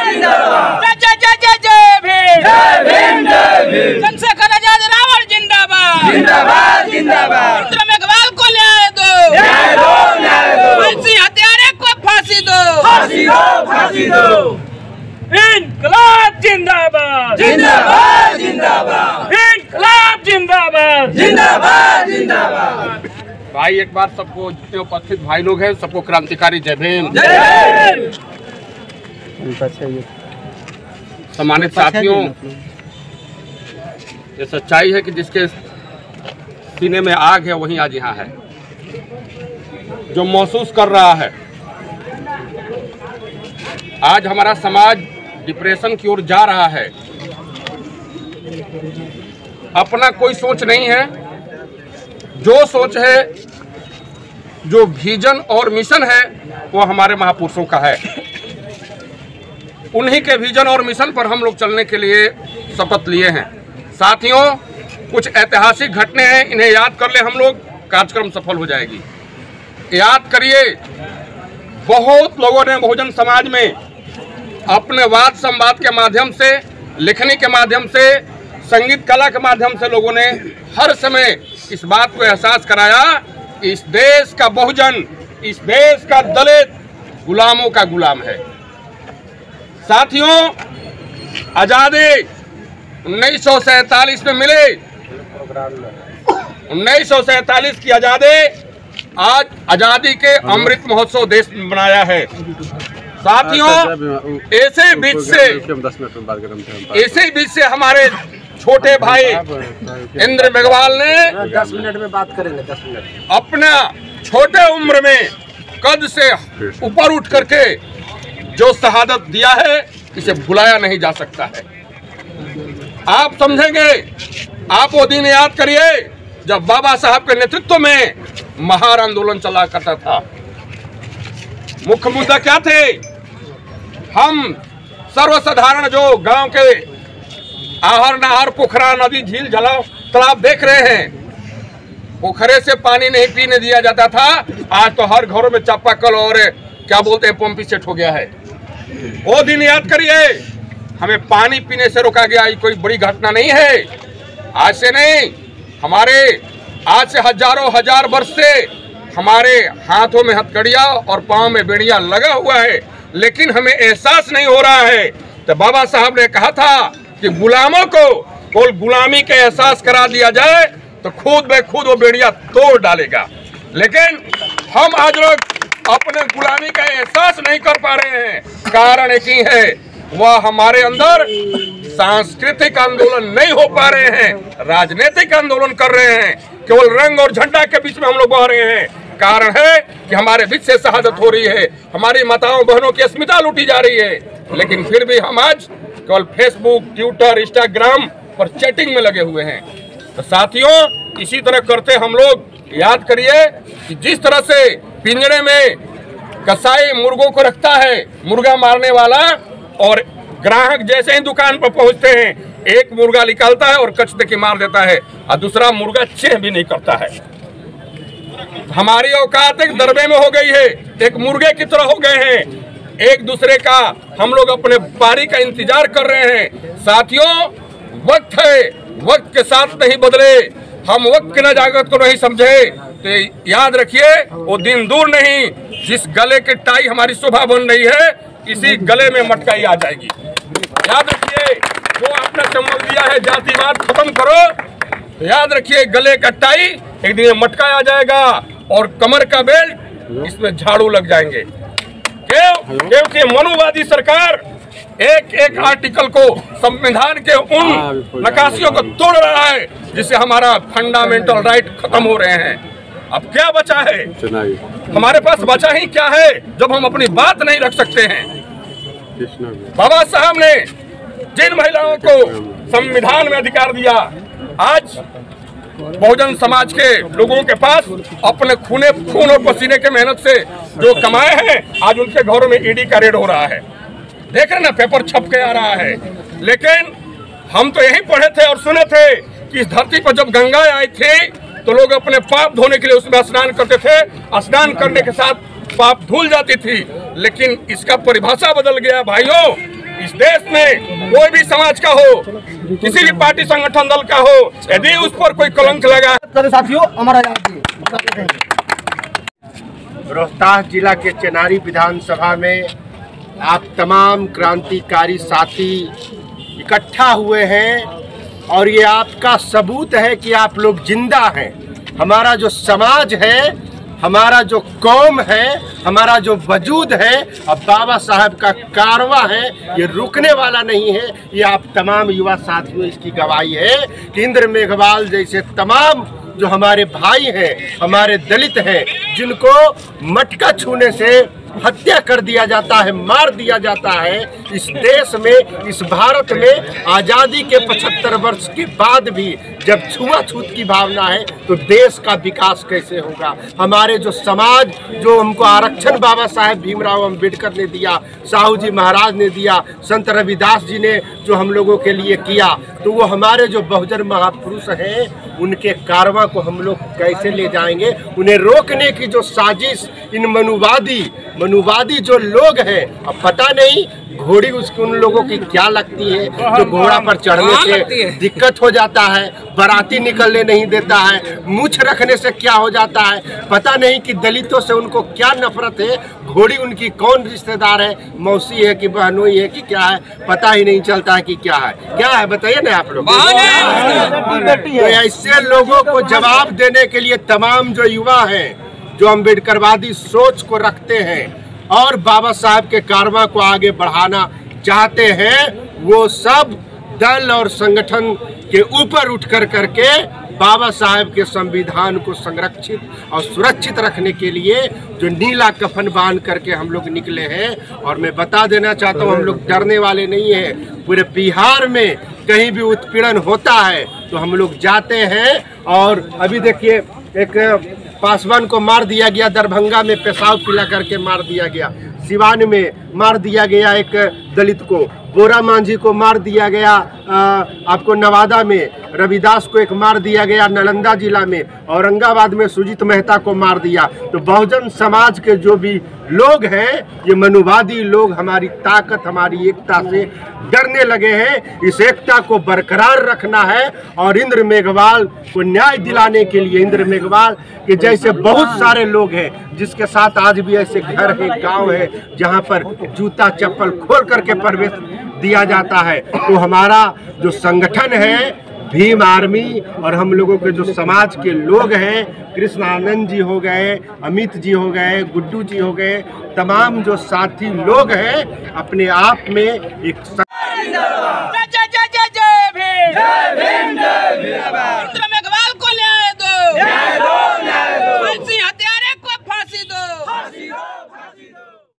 जय जय जय जय भीम। चंद्रशेखर आजाद रावण जिंदाबाद जिंदाबाद। इंद्र मेघवाल को न्याय दो। मुंशी हत्यारे को फांसी दो। इंकलाब जिंदाबाद जिंदाबाद। इंकलाब जिंदाबाद। भाई एक बार सबको जितने उपस्थित भाई लोग हैं सबको क्रांतिकारी जय भीम। सम्मानित साथियों, ये सच्चाई है कि जिसके सीने में आग है वही आज यहाँ है। जो महसूस कर रहा है आज हमारा समाज डिप्रेशन की ओर जा रहा है, अपना कोई सोच नहीं है। जो सोच है, जो विजन और मिशन है वो हमारे महापुरुषों का है। उन्हीं के विजन और मिशन पर हम लोग चलने के लिए शपथ लिए हैं। साथियों, कुछ ऐतिहासिक घटने हैं, इन्हें याद कर ले हम लोग, कार्यक्रम सफल हो जाएगी। याद करिए, बहुत लोगों ने बहुजन समाज में अपने वाद संवाद के माध्यम से, लिखने के माध्यम से, संगीत कला के माध्यम से लोगों ने हर समय इस बात को एहसास कराया कि इस देश का बहुजन, इस देश का दलित गुलामों का गुलाम है। साथियों, आजादी 1947 में मिले। 1947 की आजादी आज आजादी के अमृत महोत्सव देश में मनाया है। साथियों, ऐसे बीच से हमारे छोटे भाई इंद्र मेघवाल ने 10 मिनट में बात करेंगे। 10 मिनट अपना छोटे उम्र में कद से ऊपर उठ करके जो शहादत दिया है, इसे भुलाया नहीं जा सकता है। आप समझेंगे, आप वो दिन याद करिए जब बाबा साहब के नेतृत्व में महार आंदोलन चला करता था। मुख्य मुद्दा क्या थे? हम सर्वसाधारण जो गांव के आहर नहर, पोखरा, नदी, झील, जलाव, तालाब देख रहे हैं, पोखरे से पानी नहीं पीने दिया जाता था। आज तो हर घरों में चापाकल और क्या बोलते हैं पंपी सेट हो गया है। वो दिन याद करिए, हमें पानी पीने से रोका गया, ये कोई बड़ी घटना नहीं है। आज से नहीं, हमारे आज से हजारों हजार वर्ष से हमारे हाथों में हथकड़ियां और पांव में बेड़ियां लगा हुआ है, लेकिन हमें एहसास नहीं हो रहा है। तो बाबा साहब ने कहा था कि गुलामों को केवल गुलामी का एहसास करा दिया जाए तो खुद ब खुद वो बेड़ियां तोड़ डालेगा। लेकिन हम आज लोग अपने गुलामी का एहसास नहीं कर पा रहे हैं। कारण एक ही है, वह हमारे अंदर सांस्कृतिक आंदोलन नहीं हो पा रहे हैं, राजनीतिक आंदोलन कर रहे हैं। केवल रंग और झंडा के बीच में हम लोग बह रहे हैं। कारण है कि हमारे बीच से शहादत हो रही है, हमारी माताओं बहनों की अस्मिता लूटी जा रही है, लेकिन फिर भी हम आज केवल फेसबुक, ट्विटर, इंस्टाग्राम पर चैटिंग में लगे हुए हैं। तो साथियों, इसी तरह करते हम लोग याद करिए कि जिस तरह से पिंजरे में कसाई मुर्गों को रखता है, मुर्गा मारने वाला, और ग्राहक जैसे ही दुकान पर पहुंचते हैं, एक मुर्गा निकालता है और कच देके मार देता है, और दूसरा मुर्गा चेह भी नहीं करता है। हमारी औकात एक दरबे में हो गई है, एक मुर्गे की तरह हो गए हैं। एक दूसरे का हम लोग अपने बारी का इंतजार कर रहे हैं। साथियों, वक्त है, वक्त के साथ नहीं बदले, हम वक्त की नजाकत को नहीं समझे तो याद रखिए वो दिन दूर नहीं, जिस गले की टाई हमारी शोभा बन रही है, इसी गले में मटकाई आ जाएगी। याद रखिए, जो आपने चमक दिया है जातिवाद खत्म करो, तो याद रखिए गले का टाई एक दिन मटका आ जाएगा और कमर का बेल्ट इसमें झाड़ू लग जाएंगे। क्योंकि मनुवादी सरकार एक एक आर्टिकल को, संविधान के उन नकाशियों को तोड़ रहा है जिससे हमारा फंडामेंटल राइट खत्म हो रहे हैं। अब क्या बचा है? हमारे पास बचा ही क्या है जब हम अपनी बात नहीं रख सकते हैं? बाबा साहब ने जिन महिलाओं को संविधान में अधिकार दिया, आज बहुजन समाज के लोगों के पास अपने खून और पसीने के मेहनत से जो कमाए हैं, आज उनके घरों में ईडी का रेड हो रहा है। देख रहे ना, पेपर छप के आ रहा है। लेकिन हम तो यही पढ़े थे और सुने थे कि इस धरती पर जब गंगा आई थी तो लोग अपने पाप धोने के लिए उसमें स्नान करते थे। स्नान करने के साथ पाप धुल जाती थी। लेकिन इसका परिभाषा बदल गया भाइयों। इस देश में कोई भी समाज का हो, किसी भी पार्टी संगठन दल का हो, यदि उस पर कोई कलंक लगा, साथियों हमारा रोहतास जिला के चेनारी विधानसभा में आप तमाम क्रांतिकारी साथी इकट्ठा हुए हैं और ये आपका सबूत है कि आप लोग जिंदा हैं। हमारा जो समाज है, हमारा जो कौम है, हमारा जो वजूद है, अब बाबा साहब का कारवां है, ये रुकने वाला नहीं है। ये आप तमाम युवा साथियों इसकी गवाही है कि इंद्र मेघवाल जैसे तमाम जो हमारे भाई हैं, हमारे दलित हैं, जिनको मटका छूने से हत्या कर दिया जाता है, मार दिया जाता है, इस देश में, इस भारत में आज़ादी के 75 वर्ष के बाद भी जब छुआछूत की भावना है तो देश का विकास कैसे होगा। हमारे जो समाज, जो हमको आरक्षण बाबा साहेब भीमराव अम्बेडकर ने दिया, साहू जी महाराज ने दिया, संत रविदास जी ने जो हम लोगों के लिए किया, तो वो हमारे जो बहुजन महापुरुष हैं उनके कारवां को हम लोग कैसे ले जाएंगे। उन्हें रोकने की जो साजिश इन मनुवादी जो लोग हैं, अब पता नहीं घोड़ी उसकी उन लोगों की क्या लगती है, जो घोड़ा पर चढ़ने से दिक्कत हो जाता है, बाराती निकलने नहीं देता है, मूछ रखने से क्या हो जाता है, पता नहीं कि दलितों से उनको क्या नफरत है, घोड़ी उनकी कौन रिश्तेदार है, मौसी है कि बहनोई है कि क्या है, पता ही नहीं चलता है कि क्या है बताइए ना आप लोग। तो ऐसे लोगों को जवाब देने के लिए तमाम जो युवा हैं, जो अम्बेडकरवादी सोच को रखते हैं और बाबा साहब के कारवां को आगे बढ़ाना चाहते हैं, वो सब दल और संगठन के ऊपर उठ करके बाबा साहब के संविधान को संरक्षित और सुरक्षित रखने के लिए जो नीला कफन बांध करके हम लोग निकले हैं। और मैं बता देना चाहता हूँ, हम लोग डरने वाले नहीं हैं। पूरे बिहार में कहीं भी उत्पीड़न होता है तो हम लोग जाते हैं। और अभी देखिए, एक पासवान को मार दिया गया, दरभंगा में पेशाब पिला करके मार दिया गया, सिवान में मार दिया गया एक दलित को, बोरा मांझी को मार दिया गया, आपको नवादा में रविदास को एक मार दिया गया, नालंदा जिला में औरंगाबाद में सुजीत मेहता को मार दिया। तो बहुजन समाज के जो भी लोग हैं, ये मनुवादी लोग हमारी ताकत, हमारी एकता से डरने लगे हैं। इस एकता को बरकरार रखना है और इंद्र मेघवाल को न्याय दिलाने के लिए, इंद्र मेघवाल के जैसे बहुत सारे लोग हैं जिसके साथ आज भी ऐसे घर है, गांव है, जहां पर जूता चप्पल खोल करके प्रवेश दिया जाता है। तो हमारा जो संगठन है भीम आर्मी और हम लोगों के जो समाज के लोग हैं, कृष्ण आनंद जी हो गए, अमित जी हो गए, गुड्डू जी हो गए, तमाम जो साथी लोग हैं, अपने आप में एक